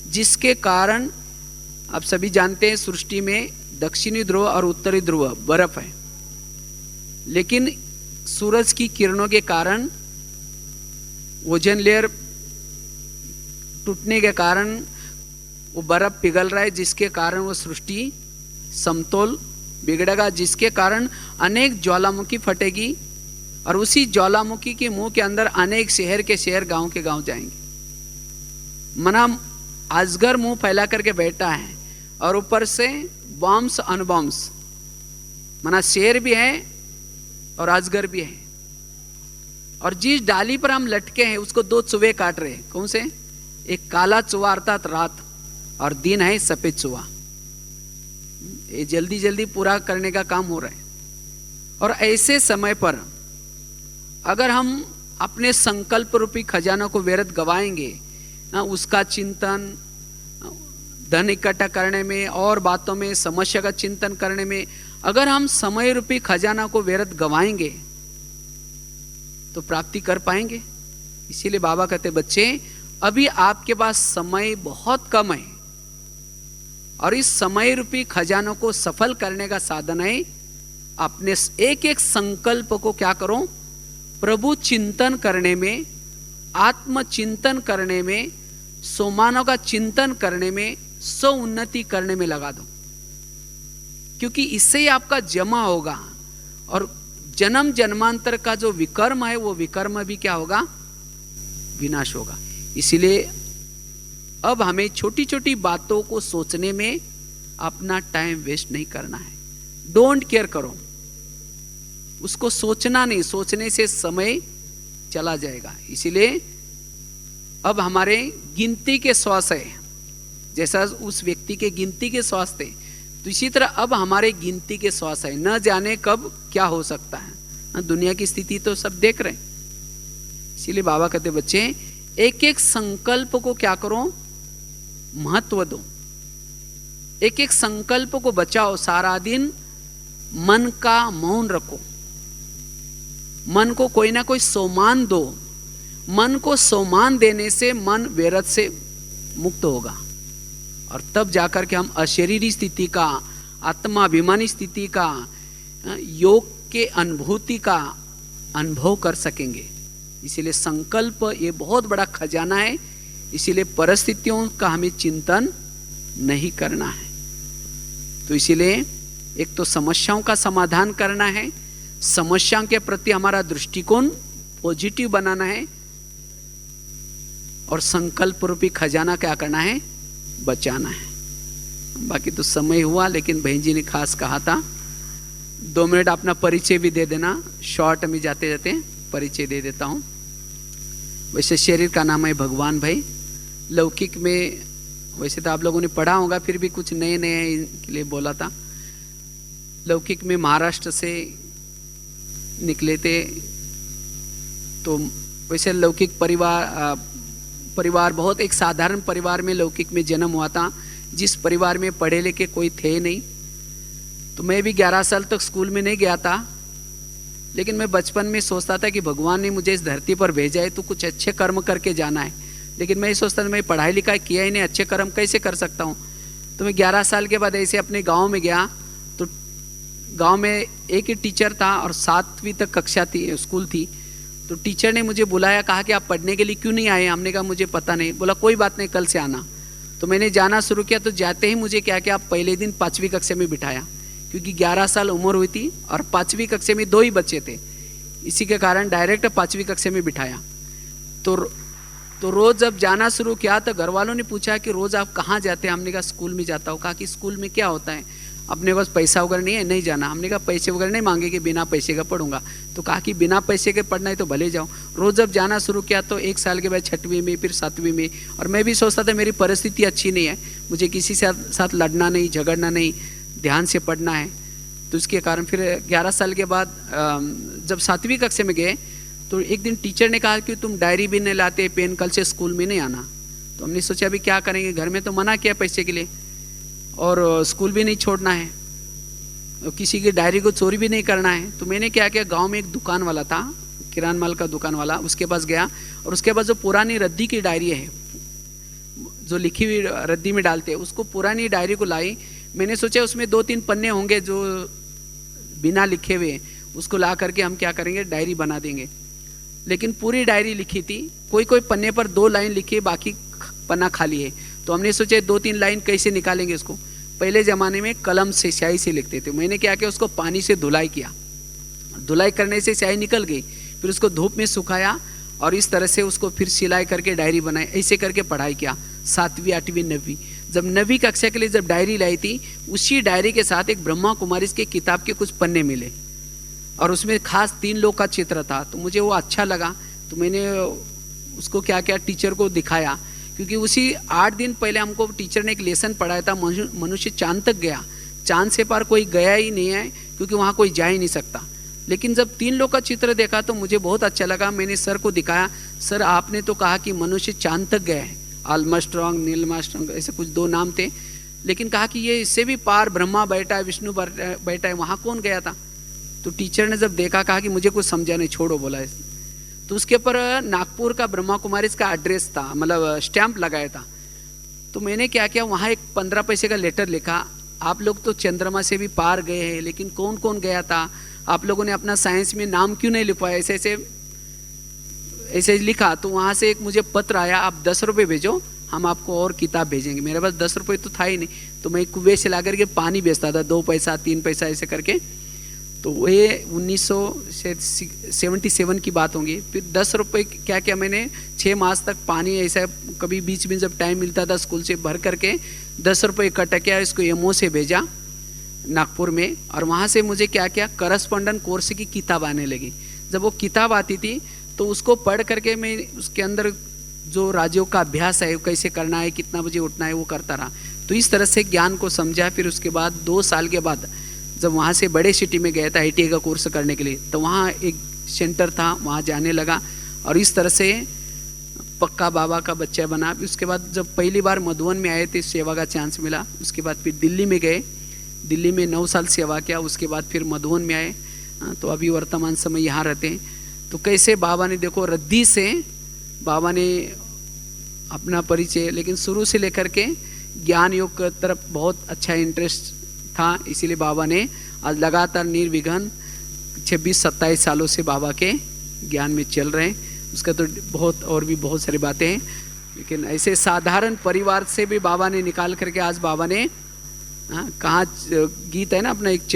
जिसके कारण आप सभी जानते हैं सृष्टि में दक्षिणी ध्रुव और उत्तरी ध्रुव बर्फ है, लेकिन सूरज की किरणों के कारण ओजोन लेयर टूटने के कारण वो बर्फ पिघल रहा है, जिसके कारण वो सृष्टि समतोल बिगड़ेगा, जिसके कारण अनेक ज्वालामुखी फटेगी और उसी ज्वालामुखी के मुंह के अंदर अनेक शहर के शहर, गांव के गांव जाएंगे। मना अजगर मुंह फैला करके बैठा है और ऊपर से बॉम्ब्स अनबॉम्ब्स, मना शेर भी है और अजगर भी है। और जिस डाली पर हम लटके हैं उसको दो चूहे काट रहे हैं। कौन से, एक काला चूहा अर्थात रात, और दिन है सफेद चूहा। ये जल्दी जल्दी पूरा करने का काम हो रहा है। और ऐसे समय पर अगर हम अपने संकल्प रूपी खजानों को व्यर्थ गवाएंगे ना, उसका चिंतन, धन इकट्ठा करने में और बातों में, समस्या का चिंतन करने में, अगर हम समय रूपी खजाना को व्यर्थ गवाएंगे तो प्राप्ति कर पाएंगे। इसीलिए बाबा कहते बच्चे अभी आपके पास समय बहुत कम है और इस समय रूपी खजानों को सफल करने का साधन है अपने एक एक संकल्प को क्या करो, प्रभु चिंतन करने में, आत्म चिंतन करने में, सोमानों का चिंतन करने में, स्व उन्नति करने में लगा दो, क्योंकि इससे ही आपका जमा होगा और जन्म जन्मांतर का जो विकर्म है वो विकर्म भी क्या होगा, विनाश होगा। इसीलिए अब हमें छोटी छोटी बातों को सोचने में अपना टाइम वेस्ट नहीं करना है। डोंट केयर करो, उसको सोचना नहीं, सोचने से समय चला जाएगा। इसीलिए अब हमारे गिनती के श्वास है, जैसा उस व्यक्ति के गिनती के श्वास थे, तो इसी तरह अब हमारे गिनती के श्वास है। न जाने कब क्या हो सकता है, दुनिया की स्थिति तो सब देख रहे हैं। इसीलिए बाबा कहते बच्चे एक एक संकल्प को क्या करो, महत्व दो, एक एक संकल्प को बचाओ। सारा दिन मन का मौन रखो, मन को कोई ना कोई सोमान दो। मन को सोमान देने से मन व्यर्थ से मुक्त होगा। और तब जाकर के हम अशरीरी स्थिति का, आत्माभिमानी स्थिति का, योग के अनुभूति का अनुभव कर सकेंगे। इसीलिए संकल्प ये बहुत बड़ा खजाना है। इसीलिए परिस्थितियों का हमें चिंतन नहीं करना है। तो इसीलिए एक तो समस्याओं का समाधान करना है, समस्या के प्रति हमारा दृष्टिकोण पॉजिटिव बनाना है, और संकल्प रूपी खजाना क्या करना है, बचाना है। बाकी तो समय हुआ, लेकिन बहन जी ने खास कहा था 2 मिनट अपना परिचय भी दे देना। शॉर्ट में जाते जाते परिचय दे देता हूँ। वैसे शरीर का नाम है भगवान भाई। लौकिक में वैसे तो आप लोगों ने पढ़ा होगा, फिर भी कुछ नए नए के लिए बोला था। लौकिक में महाराष्ट्र से निकले थे। तो वैसे लौकिक परिवार बहुत एक साधारण परिवार में लौकिक में जन्म हुआ था, जिस परिवार में पढ़े लिखे कोई थे नहीं। तो मैं भी 11 साल तक स्कूल में नहीं गया था, लेकिन मैं बचपन में सोचता था कि भगवान ने मुझे इस धरती पर भेजा है तो कुछ अच्छे कर्म करके जाना है। लेकिन मैं ये सोचता था मैं पढ़ाई लिखाई किया ही नहीं, अच्छे कर्म कैसे कर सकता हूँ। तो मैं 11 साल के बाद ऐसे अपने गांव में गया। तो गांव में एक ही टीचर था और 7वीं तक कक्षा थी, स्कूल थी। तो टीचर ने मुझे बुलाया, कहा कि आप पढ़ने के लिए क्यों नहीं आए। हमने कहा मुझे पता नहीं। बोला कोई बात नहीं, कल से आना। तो मैंने जाना शुरू किया। तो जाते ही मुझे क्या किया, पहले दिन 5वीं कक्षा में बिठाया, क्योंकि 11 साल उम्र हुई थी और 5वीं कक्षा में 2 ही बच्चे थे। इसी के कारण डायरेक्ट 5वीं कक्षा में बिठाया। तो रोज़ जब जाना शुरू किया तो घर वालों ने पूछा कि रोज़ आप कहाँ जाते हैं। हमने कहा स्कूल में जाता हूँ। कहा कि स्कूल में क्या होता है, अपने पास पैसा वगैरह नहीं है, नहीं जाना। हमने कहा पैसे वगैरह नहीं मांगेंगे, बिना पैसे का पढ़ूंगा। तो कहा कि बिना पैसे के पढ़ना है तो भले जाओ। रोज़ जब जाना शुरू किया तो 1 साल के बाद 6वीं में, फिर 7वीं में। और मैं भी सोचता था मेरी परिस्थिति अच्छी नहीं है, मुझे किसी साथ लड़ना नहीं, झगड़ना नहीं, ध्यान से पढ़ना है। तो इसके कारण फिर 11 साल के बाद जब 7वीं कक्षा में गए तो एक दिन टीचर ने कहा कि तुम डायरी भी नहीं लाते, पेन, कल से स्कूल में नहीं आना। तो हमने सोचा अभी क्या करेंगे, घर में तो मना किया पैसे के लिए और स्कूल भी नहीं छोड़ना है, किसी की डायरी को चोरी भी नहीं करना है। तो मैंने क्या किया, गांव में एक दुकान वाला था, किरान माल का दुकान वाला, उसके पास गया और उसके पास जो पुरानी रद्दी की डायरी है, जो लिखी हुई रद्दी में डालते हैं, उसको पुरानी डायरी को लाई। मैंने सोचा उसमें 2-3 पन्ने होंगे जो बिना लिखे हुए, उसको ला करके हम क्या करेंगे, डायरी बना देंगे। लेकिन पूरी डायरी लिखी थी, कोई पन्ने पर 2 लाइन लिखी, बाकी पन्ना खाली है। तो हमने सोचा 2-3 लाइन कैसे निकालेंगे उसको। पहले ज़माने में कलम से, स्याही से लिखते थे। मैंने क्या किया, उसको पानी से धुलाई किया। धुलाई करने से स्याही निकल गई, फिर उसको धूप में सुखाया और इस तरह से उसको फिर सिलाई करके डायरी बनाई। ऐसे करके पढ़ाई किया 7वीं, 8वीं, 9वीं। जब 9वीं कक्षा के लिए जब डायरी लाई थी, उसी डायरी के साथ एक ब्रह्मा कुमारी के किताब के कुछ पन्ने मिले और उसमें खास 3 लोग का चित्र था। तो मुझे वो अच्छा लगा, तो मैंने उसको क्या किया, टीचर को दिखाया। क्योंकि उसी 8 दिन पहले हमको टीचर ने एक लेसन पढ़ाया था, मनुष्य चांद तक गया, चांद से पार कोई गया ही नहीं है, क्योंकि वहाँ कोई जा ही नहीं सकता। लेकिन जब 3 लोग का चित्र देखा तो मुझे बहुत अच्छा लगा। मैंने सर को दिखाया, सर आपने तो कहा कि मनुष्य चांद तक गया है, आर्मस्ट्रांग, नील आर्मस्ट्रांग, ऐसे कुछ 2 नाम थे। लेकिन कहा कि ये इससे भी पार ब्रह्मा बैठा है, विष्णु बैठा है, वहाँ कौन गया था। तो टीचर ने जब देखा, कहा कि मुझे कुछ समझा नहीं, छोड़ो, बोला। तो उसके ऊपर नागपुर का ब्रह्मा कुमारी का एड्रेस था, मतलब स्टैंप लगाया था। तो मैंने क्या किया, वहाँ एक 15 पैसे का लेटर लिखा, आप लोग तो चंद्रमा से भी पार गए हैं, लेकिन कौन कौन गया था, आप लोगों ने अपना साइंस में नाम क्यों नहीं लिखवाया, ऐसे लिखा। तो वहाँ से एक मुझे पत्र आया, आप 10 रुपये भेजो, हम आपको और किताब भेजेंगे। मेरे पास 10 रुपये तो था ही नहीं, तो मैं कुएं से ला करके पानी बेचता था, 2 पैसा 3 पैसा ऐसे करके। तो ये 1977 की बात होंगी। फिर 10 रुपये क्या क्या मैंने 6 मास तक पानी, ऐसा कभी बीच में जब टाइम मिलता था स्कूल से भर करके 10 रुपये इकट्ठा किया, इसको एमओ से भेजा नागपुर में। और वहाँ से मुझे क्या किया, करस्पॉन्डेंट कोर्स की किताब आने लगी। जब वो किताब आती थी तो उसको पढ़ करके मैं उसके अंदर जो राज्यों का अभ्यास है, कैसे करना है, कितना बजे उठना है, वो करता रहा। तो इस तरह से ज्ञान को समझा। फिर उसके बाद 2 साल के बाद जब वहाँ से बड़े सिटी में गया था ITI का कोर्स करने के लिए, तो वहाँ एक सेंटर था, वहाँ जाने लगा और इस तरह से पक्का बाबा का बच्चा बना। उसके बाद जब पहली बार मधुबन में आए थे, सेवा का चांस मिला। उसके बाद फिर दिल्ली में गए, दिल्ली में 9 साल सेवा किया। उसके बाद फिर मधुबन में आए, तो अभी वर्तमान समय यहाँ रहते हैं। तो कैसे बाबा ने, देखो, रद्दी से बाबा ने अपना परिचय, लेकिन शुरू से लेकर के ज्ञान योग की तरफ बहुत अच्छा इंटरेस्ट था, इसीलिए बाबा ने आज लगातार निर्विघ्न 26-27 सालों से बाबा के ज्ञान में चल रहे हैं। उसका तो बहुत और भी बहुत सारी बातें हैं, लेकिन ऐसे साधारण परिवार से भी बाबा ने निकाल करके आज बाबा ने कहाँ गीत है ना अपना एक,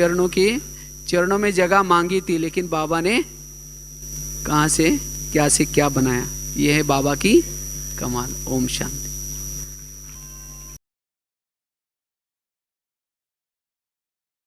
चरणों में जगह मांगी थी, लेकिन बाबा ने कहाँ से क्या बनाया। यह है बाबा की कमाल। ओम शांति।